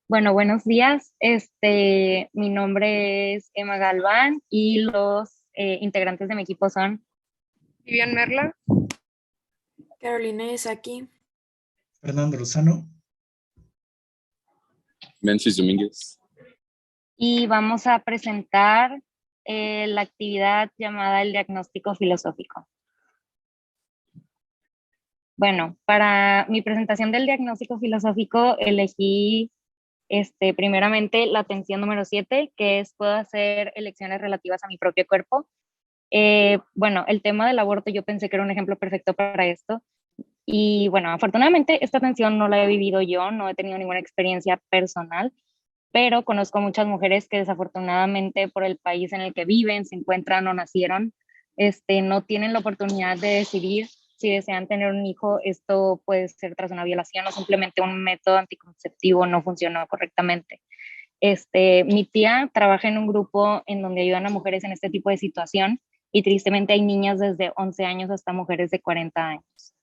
Bueno, buenos días. Mi nombre es Emma Galván y los integrantes de mi equipo son. Vivian Merla. Carolina es aquí. Fernando Lozano. Memphis Domínguez. Y vamos a presentar la actividad llamada el diagnóstico filosófico. Bueno, para mi presentación del diagnóstico filosófico elegí primeramente la atención número 7, que es puedo hacer elecciones relativas a mi propio cuerpo. Bueno, el tema del aborto yo pensé que era un ejemplo perfecto para esto. Y bueno, afortunadamente esta atención no la he vivido yo, no he tenido ninguna experiencia personal, pero conozco muchas mujeres que desafortunadamente por el país en el que viven, se encuentran o nacieron, no tienen la oportunidad de decidir si desean tener un hijo. Esto puede ser tras una violación o simplemente un método anticonceptivo no funcionó correctamente. Mi tía trabaja en un grupo en donde ayudan a mujeres en este tipo de situación y tristemente hay niñas desde 11 años hasta mujeres de 40 años.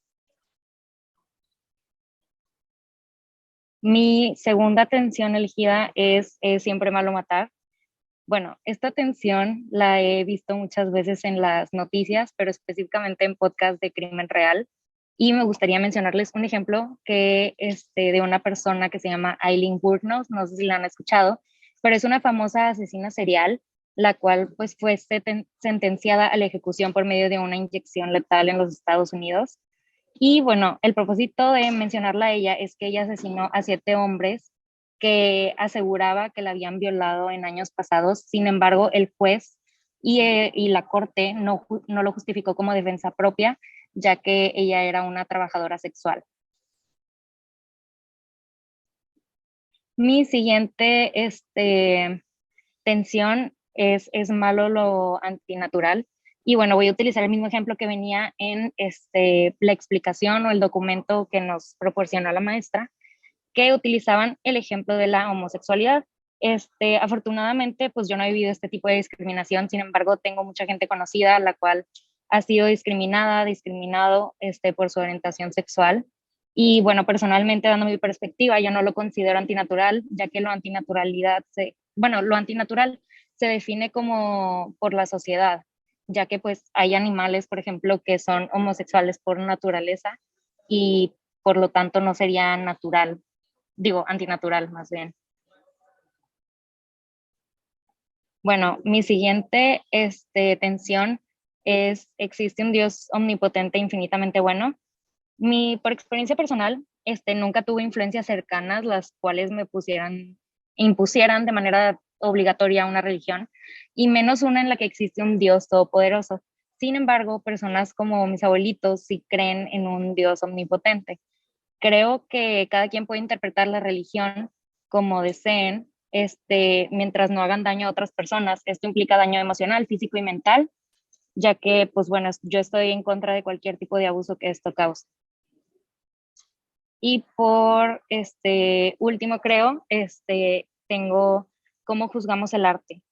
Mi segunda tensión elegida es Siempre malo matar. Bueno, esta tensión la he visto muchas veces en las noticias, pero específicamente en podcast de crimen real. Y me gustaría mencionarles un ejemplo de una persona que se llama Eileen Wuornos, no sé si la han escuchado, pero es una famosa asesina serial, la cual pues fue sentenciada a la ejecución por medio de una inyección letal en los Estados Unidos. Y bueno, el propósito de mencionarla a ella es que ella asesinó a 7 hombres que aseguraba que la habían violado en años pasados. Sin embargo, el juez y la corte no lo justificó como defensa propia, ya que ella era una trabajadora sexual. Mi siguiente tensión es malo lo antinatural. Y bueno, voy a utilizar el mismo ejemplo que venía en la explicación o el documento que nos proporcionó la maestra, que utilizaban el ejemplo de la homosexualidad. Afortunadamente, pues yo no he vivido este tipo de discriminación. Sin embargo, tengo mucha gente conocida la cual ha sido discriminado por su orientación sexual. Y bueno, personalmente, dando mi perspectiva, yo no lo considero antinatural, ya que lo antinatural se define como por la sociedad, ya que pues hay animales, por ejemplo, que son homosexuales por naturaleza y por lo tanto no sería natural, digo, antinatural más bien. Bueno, mi siguiente tensión existe un Dios omnipotente infinitamente bueno. Por experiencia personal, nunca tuve influencias cercanas las cuales impusieran de manera obligatoria una religión, y menos una en la que existe un Dios todopoderoso. Sin embargo, personas como mis abuelitos sí creen en un Dios omnipotente. Creo que cada quien puede interpretar la religión como deseen, mientras no hagan daño a otras personas. Esto implica daño emocional, físico y mental, ya que, pues bueno, yo estoy en contra de cualquier tipo de abuso que esto cause. Y por último, creo, tengo cómo juzgamos el arte.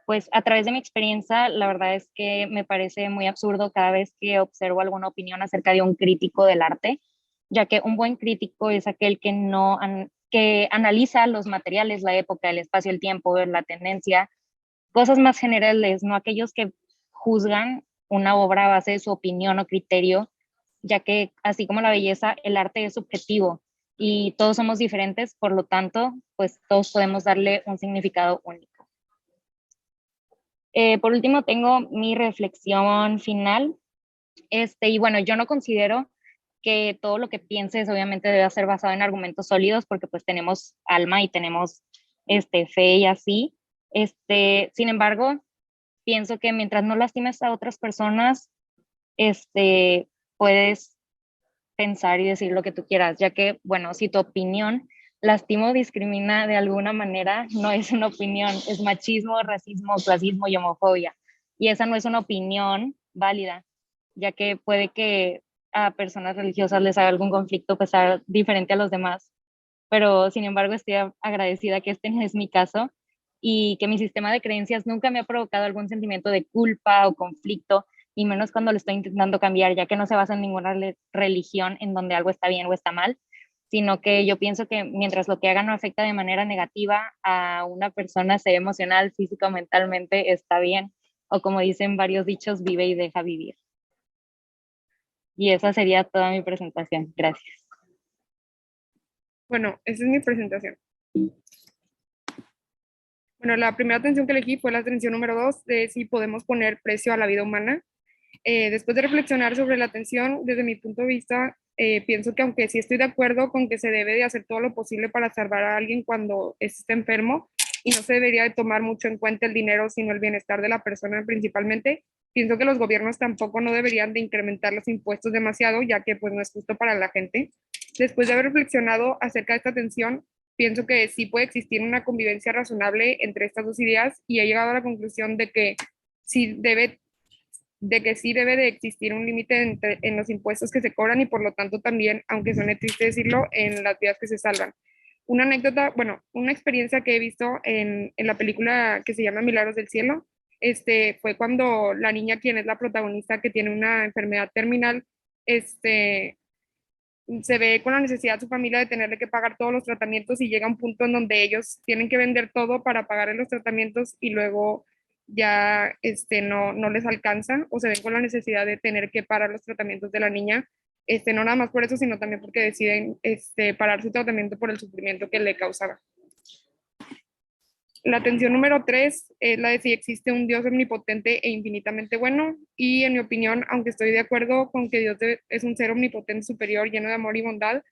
Pues a través de mi experiencia, la verdad es que me parece muy absurdo cada vez que observo alguna opinión acerca de un crítico del arte, ya que un buen crítico es aquel que no que analiza los materiales, la época, el espacio, el tiempo, la tendencia, cosas más generales, no aquellos que juzgan una obra a base de su opinión o criterio, ya que así como la belleza, el arte es subjetivo y todos somos diferentes, por lo tanto, pues todos podemos darle un significado único. Por último, tengo mi reflexión final. Y bueno, yo no considero que todo lo que pienses obviamente debe ser basado en argumentos sólidos, porque pues tenemos alma y tenemos fe y así. Sin embargo, pienso que mientras no lastimes a otras personas, puedes pensar y decir lo que tú quieras, ya que, bueno, si tu opinión lastima o discrimina de alguna manera, no es una opinión, es machismo, racismo, clasismo y homofobia. Y esa no es una opinión válida, ya que puede que a personas religiosas les haga algún conflicto pesar diferente a los demás. Pero sin embargo, estoy agradecida que este no es mi caso y que mi sistema de creencias nunca me ha provocado algún sentimiento de culpa o conflicto, y menos cuando lo estoy intentando cambiar, ya que no se basa en ninguna religión en donde algo está bien o está mal, sino que yo pienso que mientras lo que haga no afecta de manera negativa a una persona, sea emocional, física o mentalmente, está bien. O como dicen varios dichos, vive y deja vivir. Y esa sería toda mi presentación. Gracias. Bueno, esa es mi presentación. Bueno, la primera atención que elegí fue la atención número 2 de si podemos poner precio a la vida humana. Después de reflexionar sobre la atención, desde mi punto de vista, pienso que aunque sí estoy de acuerdo con que se debe de hacer todo lo posible para salvar a alguien cuando está enfermo y no se debería de tomar mucho en cuenta el dinero, sino el bienestar de la persona principalmente, pienso que los gobiernos tampoco no deberían de incrementar los impuestos demasiado, ya que pues no es justo para la gente. Después de haber reflexionado acerca de esta atención, pienso que sí puede existir una convivencia razonable entre estas dos ideas y he llegado a la conclusión sí debe sí debe de existir un límite en los impuestos que se cobran y por lo tanto también, aunque suene triste decirlo, en las vidas que se salvan. Una anécdota, bueno, una experiencia que he visto en la película que se llama Milagros del Cielo, fue cuando la niña, quien es la protagonista, que tiene una enfermedad terminal, se ve con la necesidad de su familia de tenerle que pagar todos los tratamientos y llega un punto en donde ellos tienen que vender todo para pagar los tratamientos y luego ya no les alcanza o se ven con la necesidad de tener que parar los tratamientos de la niña, no nada más por eso, sino también porque deciden parar su tratamiento por el sufrimiento que le causaba. La atención número 3 es la de si existe un Dios omnipotente e infinitamente bueno. Y en mi opinión, aunque estoy de acuerdo con que Dios es un ser omnipotente superior, lleno de amor y bondad,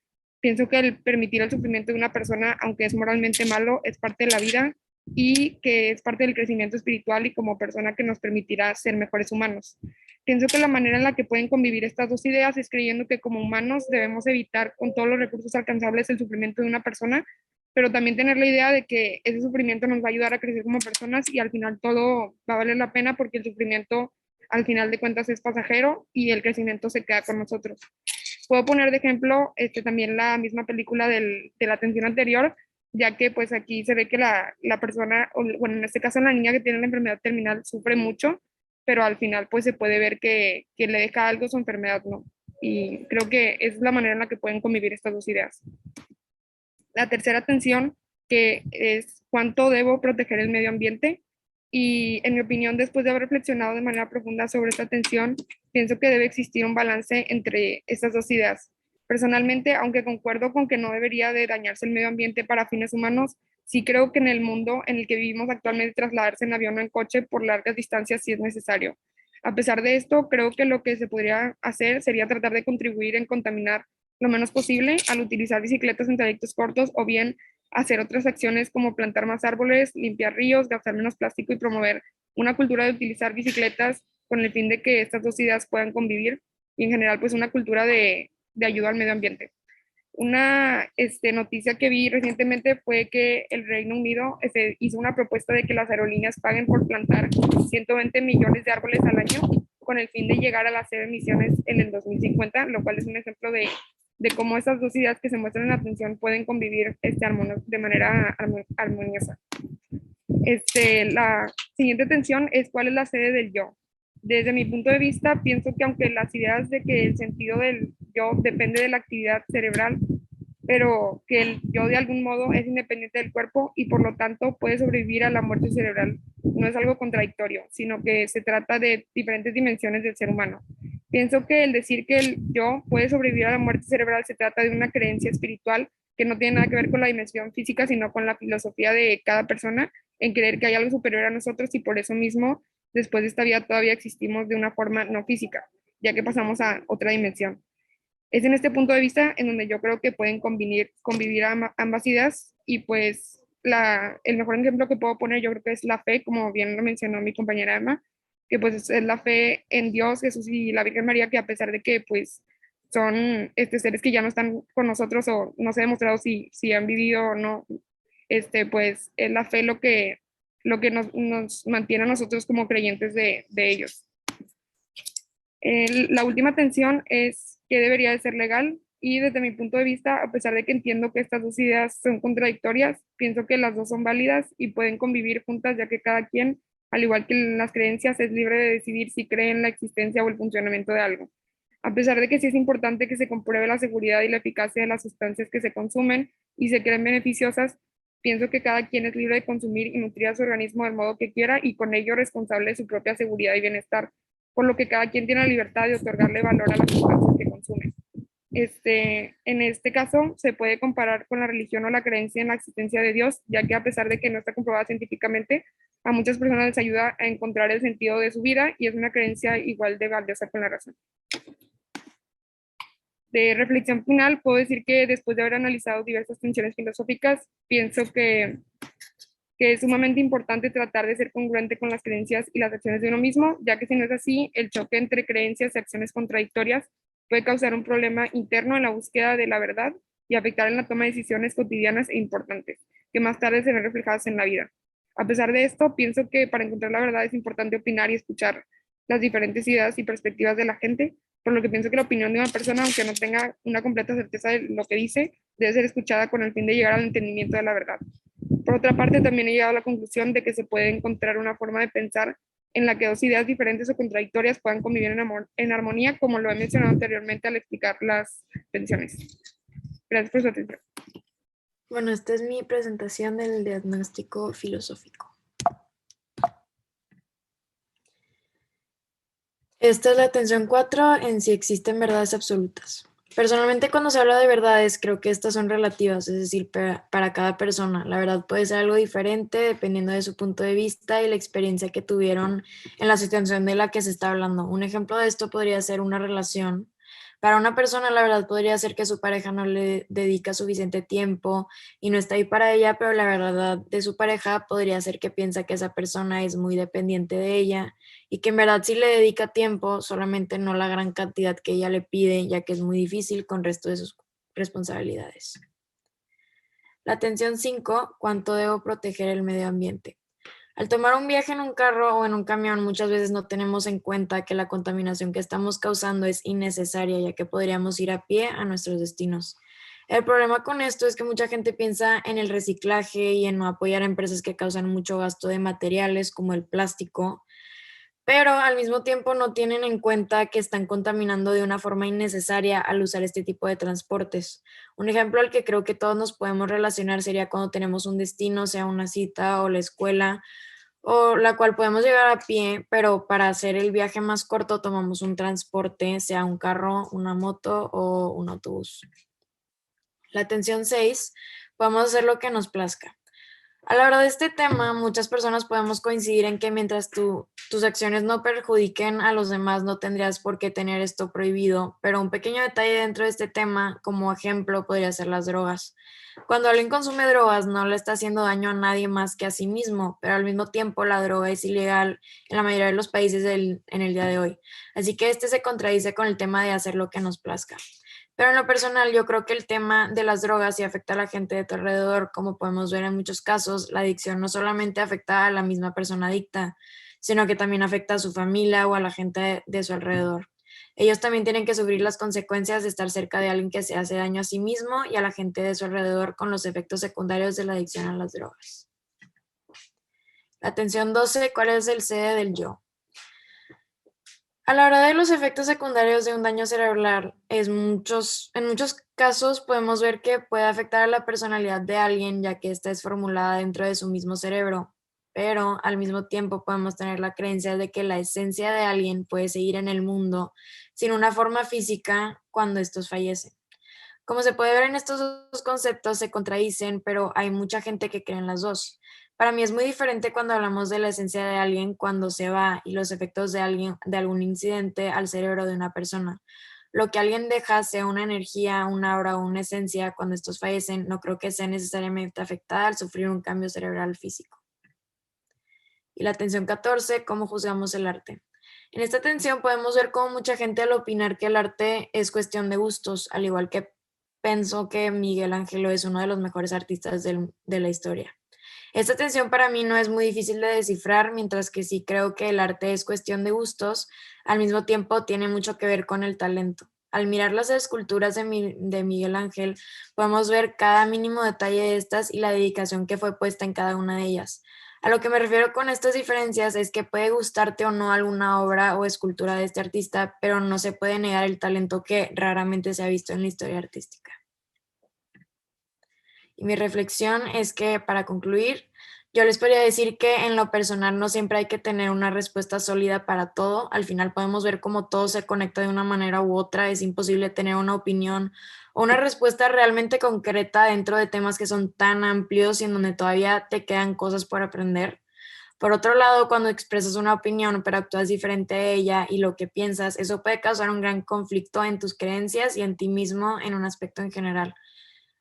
pienso que el permitir el sufrimiento de una persona, aunque es moralmente malo, es parte de la vida y que es parte del crecimiento espiritual y como persona que nos permitirá ser mejores humanos. Pienso que la manera en la que pueden convivir estas dos ideas es creyendo que como humanos debemos evitar con todos los recursos alcanzables el sufrimiento de una persona, pero también tener la idea de que ese sufrimiento nos va a ayudar a crecer como personas y al final todo va a valer la pena porque el sufrimiento al final de cuentas es pasajero y el crecimiento se queda con nosotros. Puedo poner de ejemplo también la misma película de la atención anterior, ya que pues aquí se ve que la persona, o, bueno, en este caso la niña que tiene la enfermedad terminal sufre mucho, pero al final pues se puede ver que le deja algo su enfermedad, ¿no? Y creo que es la manera en la que pueden convivir estas dos ideas. La tercera atención, que es cuánto debo proteger el medio ambiente. Y en mi opinión, después de haber reflexionado de manera profunda sobre esta atención, pienso que debe existir un balance entre estas dos ideas. Personalmente, aunque concuerdo con que no debería de dañarse el medio ambiente para fines humanos, sí creo que en el mundo en el que vivimos actualmente trasladarse en avión o en coche por largas distancias sí es necesario. A pesar de esto, creo que lo que se podría hacer sería tratar de contribuir en contaminar lo menos posible al utilizar bicicletas en trayectos cortos o bien hacer otras acciones como plantar más árboles, limpiar ríos, gastar menos plástico y promover una cultura de utilizar bicicletas con el fin de que estas dos ideas puedan convivir y en general pues una cultura de ayuda al medio ambiente. Una noticia que vi recientemente fue que el Reino Unido hizo una propuesta de que las aerolíneas paguen por plantar 120 millones de árboles al año con el fin de llegar a las cero emisiones en el 2050, lo cual es un ejemplo de cómo esas dos ideas que se muestran en la atención pueden convivir de manera armoniosa. La siguiente tensión es cuál es la sede del yo. Desde mi punto de vista, pienso que aunque las ideas de que el sentido del yo depende de la actividad cerebral, pero que el yo de algún modo es independiente del cuerpo y por lo tanto puede sobrevivir a la muerte cerebral, no es algo contradictorio, sino que se trata de diferentes dimensiones del ser humano. Pienso que el decir que el yo puede sobrevivir a la muerte cerebral se trata de una creencia espiritual que no tiene nada que ver con la dimensión física, sino con la filosofía de cada persona en creer que hay algo superior a nosotros y por eso mismo después de esta vida todavía existimos de una forma no física, ya que pasamos a otra dimensión. Es en este punto de vista en donde yo creo que pueden convivir ambas ideas y pues el mejor ejemplo que puedo poner yo creo que es la fe, como bien lo mencionó mi compañera Emma, que pues es la fe en Dios, Jesús y la Virgen María, que a pesar de que pues son seres que ya no están con nosotros o no se ha demostrado si han vivido o no, pues es la fe lo que nos mantiene a nosotros como creyentes de ellos. La última tensión es que debería de ser legal y desde mi punto de vista, a pesar de que entiendo que estas dos ideas son contradictorias, pienso que las dos son válidas y pueden convivir juntas ya que cada quien, al igual que en las creencias, es libre de decidir si cree en la existencia o el funcionamiento de algo. A pesar de que sí es importante que se compruebe la seguridad y la eficacia de las sustancias que se consumen y se creen beneficiosas, pienso que cada quien es libre de consumir y nutrir a su organismo del modo que quiera y con ello responsable de su propia seguridad y bienestar, por lo que cada quien tiene la libertad de otorgarle valor a las sustancias que consume. En este caso, se puede comparar con la religión o la creencia en la existencia de Dios, ya que a pesar de que no está comprobada científicamente, a muchas personas les ayuda a encontrar el sentido de su vida y es una creencia igual de valiosa con la razón. De reflexión final, puedo decir que después de haber analizado diversas tensiones filosóficas, pienso que es sumamente importante tratar de ser congruente con las creencias y las acciones de uno mismo, ya que si no es así, el choque entre creencias y acciones contradictorias puede causar un problema interno en la búsqueda de la verdad y afectar en la toma de decisiones cotidianas e importantes, que más tarde se ven reflejadas en la vida. A pesar de esto, pienso que para encontrar la verdad es importante opinar y escuchar las diferentes ideas y perspectivas de la gente, por lo que pienso que la opinión de una persona, aunque no tenga una completa certeza de lo que dice, debe ser escuchada con el fin de llegar al entendimiento de la verdad. Por otra parte, también he llegado a la conclusión de que se puede encontrar una forma de pensar en la que dos ideas diferentes o contradictorias puedan convivir en armonía, como lo he mencionado anteriormente al explicar las tensiones. Gracias por su atención. Bueno, esta es mi presentación del diagnóstico filosófico. Esta es la tensión 4 en si existen verdades absolutas. Personalmente, cuando se habla de verdades, creo que estas son relativas, es decir, para cada persona. La verdad puede ser algo diferente dependiendo de su punto de vista y la experiencia que tuvieron en la situación de la que se está hablando. Un ejemplo de esto podría ser una relación. Para una persona, la verdad podría ser que su pareja no le dedica suficiente tiempo y no está ahí para ella, pero la verdad de su pareja podría ser que piensa que esa persona es muy dependiente de ella y que en verdad sí le dedica tiempo, solamente no la gran cantidad que ella le pide, ya que es muy difícil con el resto de sus responsabilidades. La tensión 5, ¿cuánto debo proteger el medio ambiente? Al tomar un viaje en un carro o en un camión, muchas veces no tenemos en cuenta que la contaminación que estamos causando es innecesaria, ya que podríamos ir a pie a nuestros destinos. El problema con esto es que mucha gente piensa en el reciclaje y en no apoyar a empresas que causan mucho gasto de materiales como el plástico, pero al mismo tiempo no tienen en cuenta que están contaminando de una forma innecesaria al usar este tipo de transportes. Un ejemplo al que creo que todos nos podemos relacionar sería cuando tenemos un destino, sea una cita o la escuela, o la cual podemos llegar a pie, pero para hacer el viaje más corto tomamos un transporte, sea un carro, una moto o un autobús. La tensión 6, podemos hacer lo que nos plazca. A la hora de este tema, muchas personas podemos coincidir en que mientras tus acciones no perjudiquen a los demás, no tendrías por qué tener esto prohibido, pero un pequeño detalle dentro de este tema, como ejemplo, podría ser las drogas. Cuando alguien consume drogas, no le está haciendo daño a nadie más que a sí mismo, pero al mismo tiempo la droga es ilegal en la mayoría de los países en el día de hoy. Así que este se contradice con el tema de hacer lo que nos plazca. Pero en lo personal, yo creo que el tema de las drogas sí afecta a la gente de tu alrededor. Como podemos ver en muchos casos, la adicción no solamente afecta a la misma persona adicta, sino que también afecta a su familia o a la gente de su alrededor. Ellos también tienen que sufrir las consecuencias de estar cerca de alguien que se hace daño a sí mismo y a la gente de su alrededor con los efectos secundarios de la adicción a las drogas. La tensión 12, ¿cuál es el sede del yo? A la hora de los efectos secundarios de un daño cerebral, en muchos casos podemos ver que puede afectar a la personalidad de alguien, ya que ésta es formulada dentro de su mismo cerebro, pero al mismo tiempo podemos tener la creencia de que la esencia de alguien puede seguir en el mundo sin una forma física cuando estos fallecen. Como se puede ver en estos dos conceptos se contradicen, pero hay mucha gente que cree en las dos. Para mí es muy diferente cuando hablamos de la esencia de alguien cuando se va y los efectos de algún incidente al cerebro de una persona. Lo que alguien deja, sea una energía, una aura o una esencia, cuando estos fallecen, no creo que sea necesariamente afectada al sufrir un cambio cerebral físico. Y la tensión 14, ¿cómo juzgamos el arte? En esta tensión podemos ver cómo mucha gente al opinar que el arte es cuestión de gustos, al igual que pienso que Miguel Ángel es uno de los mejores artistas de la historia. Esta tensión para mí no es muy difícil de descifrar, mientras que sí creo que el arte es cuestión de gustos, al mismo tiempo tiene mucho que ver con el talento. Al mirar las esculturas de Miguel Ángel, podemos ver cada mínimo detalle de estas y la dedicación que fue puesta en cada una de ellas. A lo que me refiero con estas diferencias es que puede gustarte o no alguna obra o escultura de este artista, pero no se puede negar el talento que raramente se ha visto en la historia artística. Y mi reflexión es que, para concluir, yo les podría decir que en lo personal no siempre hay que tener una respuesta sólida para todo. Al final podemos ver cómo todo se conecta de una manera u otra. Es imposible tener una opinión o una respuesta realmente concreta dentro de temas que son tan amplios y en donde todavía te quedan cosas por aprender. Por otro lado, cuando expresas una opinión pero actúas diferente a ella y lo que piensas, eso puede causar un gran conflicto en tus creencias y en ti mismo en un aspecto en general.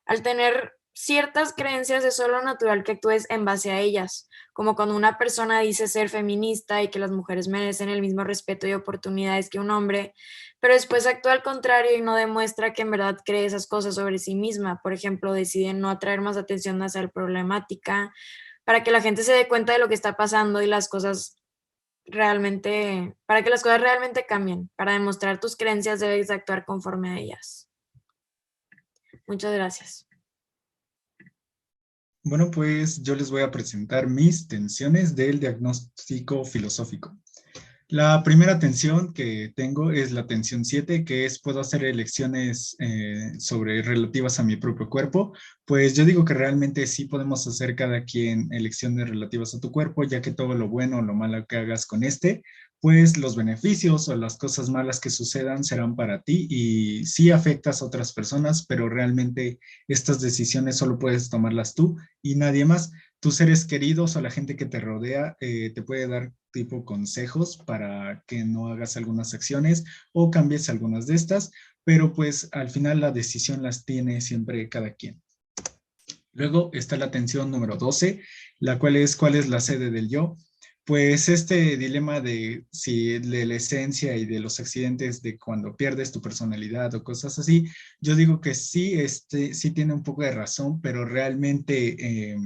Al tener ciertas creencias es solo natural que actúes en base a ellas, como cuando una persona dice ser feminista y que las mujeres merecen el mismo respeto y oportunidades que un hombre, pero después actúa al contrario y no demuestra que en verdad cree esas cosas sobre sí misma. Por ejemplo, decide no atraer más atención hacia la problemática para que la gente se dé cuenta de lo que está pasando y las cosas realmente, para que las cosas realmente cambien. Para demostrar tus creencias debes actuar conforme a ellas. Muchas gracias. Bueno, pues yo les voy a presentar mis tensiones del diagnóstico filosófico. La primera tensión que tengo es la tensión 7, que es puedo hacer elecciones sobre relativas a mi propio cuerpo. Pues yo digo que realmente sí podemos hacer cada quien elecciones relativas a tu cuerpo, ya que todo lo bueno o lo malo que hagas con este, pues los beneficios o las cosas malas que sucedan serán para ti y sí afectas a otras personas, pero realmente estas decisiones solo puedes tomarlas tú y nadie más. Tus seres queridos o la gente que te rodea te puede dar tipo consejos para que no hagas algunas acciones o cambies algunas de estas, pero pues al final la decisión las tiene siempre cada quien. Luego está la tensión número 12, la cual es ¿cuál es la sede del yo? Pues este dilema de si de la esencia y de los accidentes de cuando pierdes tu personalidad o cosas así, yo digo que sí, sí tiene un poco de razón, pero realmente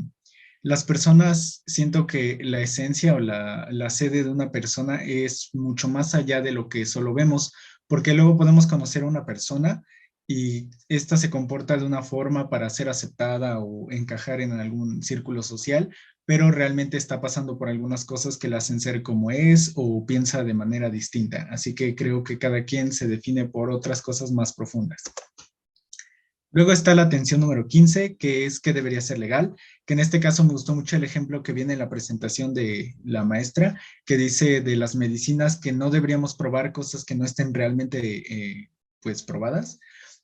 las personas, siento que la esencia o la sede de una persona es mucho más allá de lo que solo vemos, porque luego podemos conocer a una persona y esta se comporta de una forma para ser aceptada o encajar en algún círculo social, pero realmente está pasando por algunas cosas que la hacen ser como es o piensa de manera distinta. Así que creo que cada quien se define por otras cosas más profundas. Luego está la tensión número 15, que es que debería ser legal, que en este caso me gustó mucho el ejemplo que viene en la presentación de la maestra, que dice de las medicinas que no deberíamos probar cosas que no estén realmente pues probadas,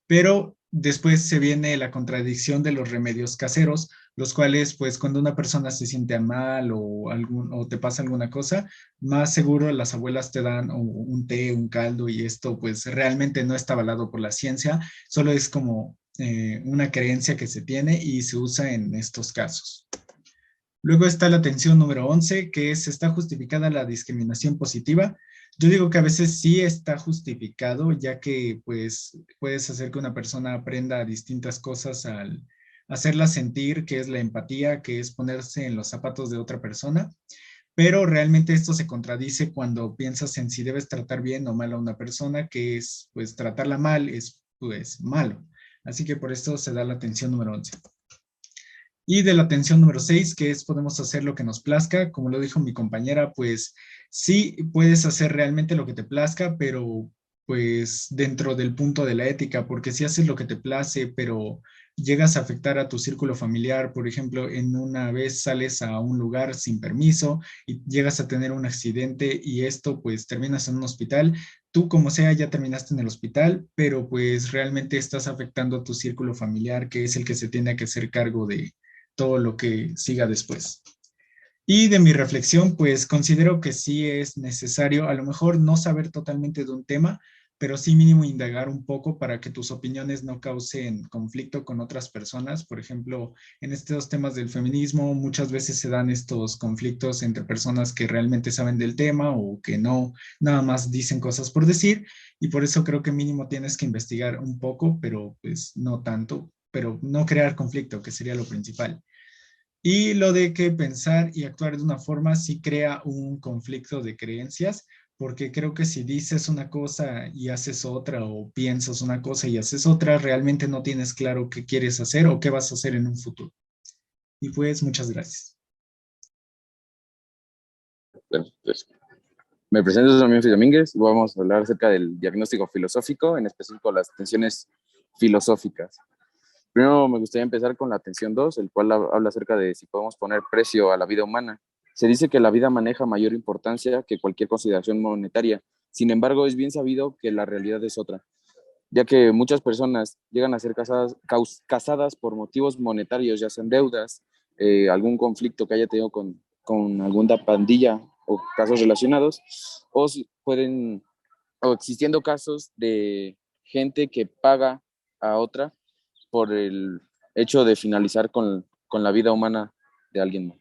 pero después se viene la contradicción de los remedios caseros, los cuales pues cuando una persona se siente mal o te pasa alguna cosa, más seguro las abuelas te dan un té, un caldo y esto pues realmente no está avalado por la ciencia, solo es como una creencia que se tiene y se usa en estos casos. Luego está la tensión número 11, que es, ¿está justificada la discriminación positiva? Yo digo que a veces sí está justificado, ya que pues puedes hacer que una persona aprenda distintas cosas al hacerla sentir, que es la empatía, que es ponerse en los zapatos de otra persona, pero realmente esto se contradice cuando piensas en si debes tratar bien o mal a una persona, que es pues tratarla mal es pues malo. Así que por esto se da la tensión número 11. Y de la tensión número 6, que es podemos hacer lo que nos plazca, como lo dijo mi compañera, pues sí puedes hacer realmente lo que te plazca, pero pues dentro del punto de la ética, porque si haces lo que te place, pero llegas a afectar a tu círculo familiar, por ejemplo, en una vez sales a un lugar sin permiso y llegas a tener un accidente y esto pues terminas en un hospital, tú como sea ya terminaste en el hospital, pero pues realmente estás afectando a tu círculo familiar, que es el que se tiene que hacer cargo de todo lo que siga después. Y de mi reflexión, pues considero que sí es necesario, a lo mejor no saber totalmente de un tema, pero sí mínimo indagar un poco para que tus opiniones no causen conflicto con otras personas. Por ejemplo, en estos temas del feminismo, muchas veces se dan estos conflictos entre personas que realmente saben del tema o que no, nada más dicen cosas por decir, y por eso creo que mínimo tienes que investigar un poco, pero pues no tanto, pero no crear conflicto, que sería lo principal. Y lo de que pensar y actuar de una forma sí crea un conflicto de creencias, porque creo que si dices una cosa y haces otra, o piensas una cosa y haces otra, realmente no tienes claro qué quieres hacer o qué vas a hacer en un futuro. Y pues muchas gracias. Bueno, pues, me presento, soy Memphis Domínguez y vamos a hablar acerca del diagnóstico filosófico, en específico las tensiones filosóficas. Primero me gustaría empezar con la tensión 2, el cual habla acerca de si podemos poner precio a la vida humana. Se dice que la vida maneja mayor importancia que cualquier consideración monetaria. Sin embargo, es bien sabido que la realidad es otra, ya que muchas personas llegan a ser casadas por motivos monetarios, ya sean deudas, algún conflicto que haya tenido con alguna pandilla o casos relacionados, pueden, o existiendo casos de gente que paga a otra por el hecho de finalizar con la vida humana de alguien más.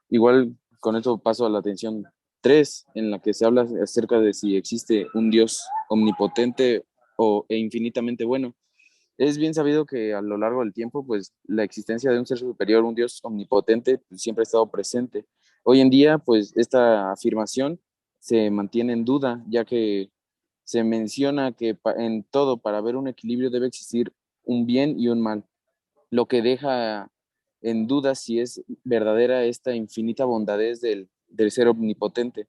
Igual con esto paso a la tensión 3, en la que se habla acerca de si existe un Dios omnipotente e infinitamente bueno. Es bien sabido que a lo largo del tiempo, pues la existencia de un ser superior, un Dios omnipotente, pues, siempre ha estado presente. Hoy en día, pues esta afirmación se mantiene en duda, ya que se menciona que en todo, para haber un equilibrio, debe existir un bien y un mal, lo que deja en duda si es verdadera esta infinita bondadez del ser omnipotente.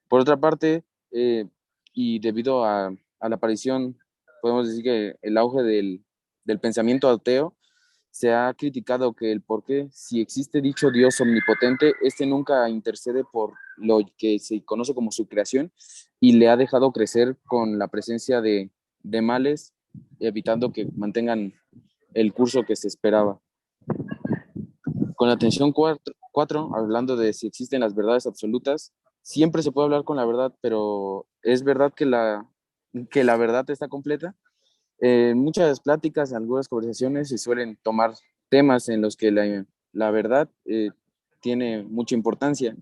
Por otra parte, y debido a la aparición, podemos decir que el auge del pensamiento ateo, se ha criticado que el por qué, si existe dicho Dios omnipotente, este nunca intercede por lo que se conoce como su creación y le ha dejado crecer con la presencia de males, evitando que mantengan el curso que se esperaba. Con la tensión 4, hablando de si existen las verdades absolutas, siempre se puede hablar con la verdad, pero ¿es verdad que la verdad está completa? En muchas pláticas, en algunas conversaciones, se suelen tomar temas en los que la verdad tiene mucha importancia.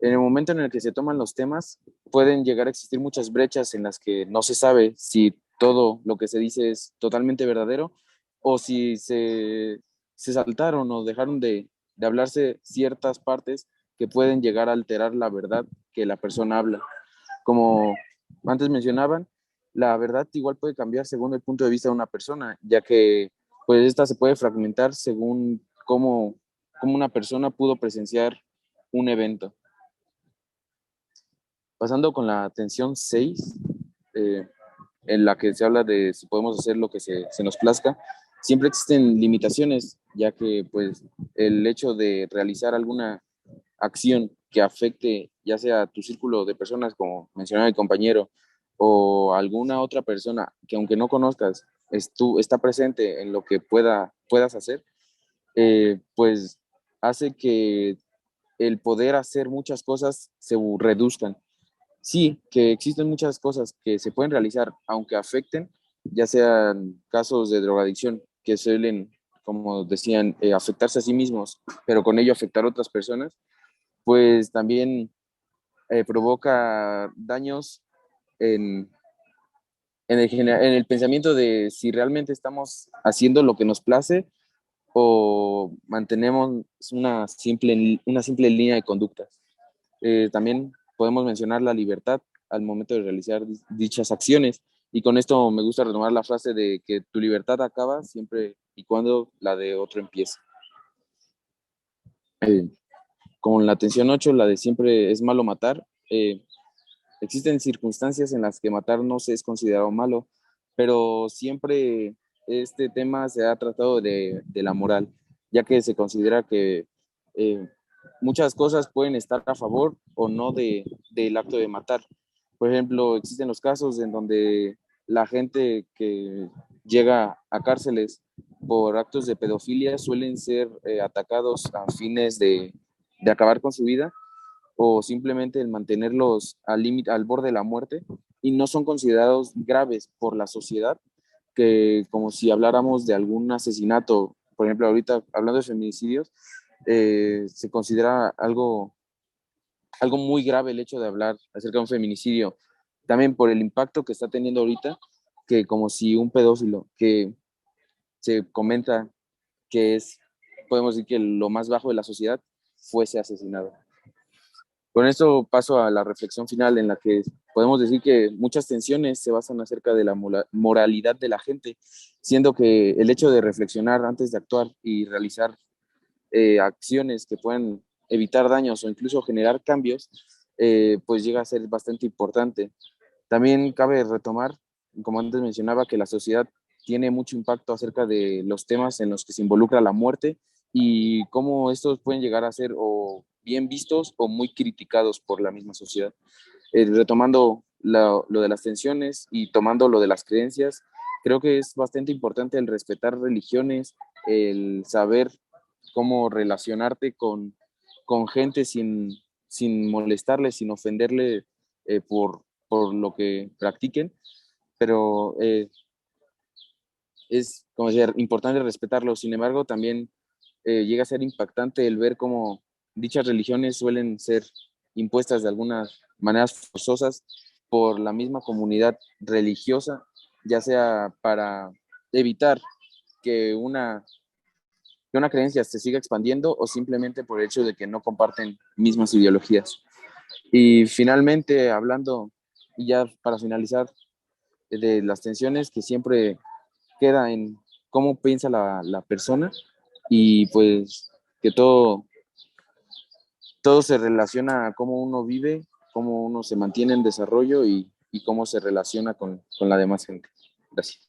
En el momento en el que se toman los temas, pueden llegar a existir muchas brechas en las que no se sabe si todo lo que se dice es totalmente verdadero o si se saltaron o dejaron de hablarse ciertas partes que pueden llegar a alterar la verdad que la persona habla. Como antes mencionaban, la verdad igual puede cambiar según el punto de vista de una persona, ya que pues esta se puede fragmentar según cómo una persona pudo presenciar un evento. Pasando con la tensión 6, en la que se habla de si podemos hacer lo que se nos plazca, siempre existen limitaciones, ya que pues el hecho de realizar alguna acción que afecte ya sea tu círculo de personas, como mencionaba el compañero, o alguna otra persona que aunque no conozcas, está presente en lo que puedas hacer, pues hace que el poder hacer muchas cosas se reduzcan. Sí, que existen muchas cosas que se pueden realizar, aunque afecten, ya sean casos de drogadicción, que suelen, como decían, afectarse a sí mismos, pero con ello afectar a otras personas, pues también provoca daños en, en el pensamiento de si realmente estamos haciendo lo que nos place o mantenemos una simple línea de conductas. También podemos mencionar la libertad al momento de realizar dichas acciones. Y con esto me gusta retomar la frase de que tu libertad acaba siempre y cuando la de otro empiece. Con la tensión 8, la de siempre es malo matar, existen circunstancias en las que matar no se es considerado malo, pero siempre este tema se ha tratado de la moral, ya que se considera que eh, muchas cosas pueden estar a favor o no del acto de matar. Por ejemplo, existen los casos en donde la gente que llega a cárceles por actos de pedofilia suelen ser atacados a fines de acabar con su vida o simplemente el mantenerlos al borde de la muerte y no son considerados graves por la sociedad, que como si habláramos de algún asesinato, por ejemplo, ahorita hablando de feminicidios, se considera algo muy grave el hecho de hablar acerca de un feminicidio, también por el impacto que está teniendo ahorita, que como si un pedófilo que se comenta que podemos decir que lo más bajo de la sociedad, fuese asesinado. Con esto paso a la reflexión final en la que podemos decir que muchas tensiones se basan acerca de la moralidad de la gente, siendo que el hecho de reflexionar antes de actuar y realizar acciones que pueden evitar daños o incluso generar cambios, pues llega a ser bastante importante. También cabe retomar, como antes mencionaba, que la sociedad tiene mucho impacto acerca de los temas en los que se involucra la muerte y cómo estos pueden llegar a ser o bien vistos o muy criticados por la misma sociedad. Retomando lo de las tensiones y tomando lo de las creencias, creo que es bastante importante el respetar religiones, el saber cómo relacionarte con gente sin molestarle, sin ofenderle por lo que practiquen, pero es, como decía, importante respetarlo. Sin embargo, también llega a ser impactante el ver cómo dichas religiones suelen ser impuestas de algunas maneras forzosas por la misma comunidad religiosa, ya sea para evitar que una creencia se siga expandiendo o simplemente por el hecho de que no comparten mismas ideologías. Y finalmente, hablando, y ya para finalizar, de las tensiones que siempre queda en cómo piensa la persona y pues que todo se relaciona a cómo uno vive, cómo uno se mantiene en desarrollo y cómo se relaciona con la demás gente. Gracias.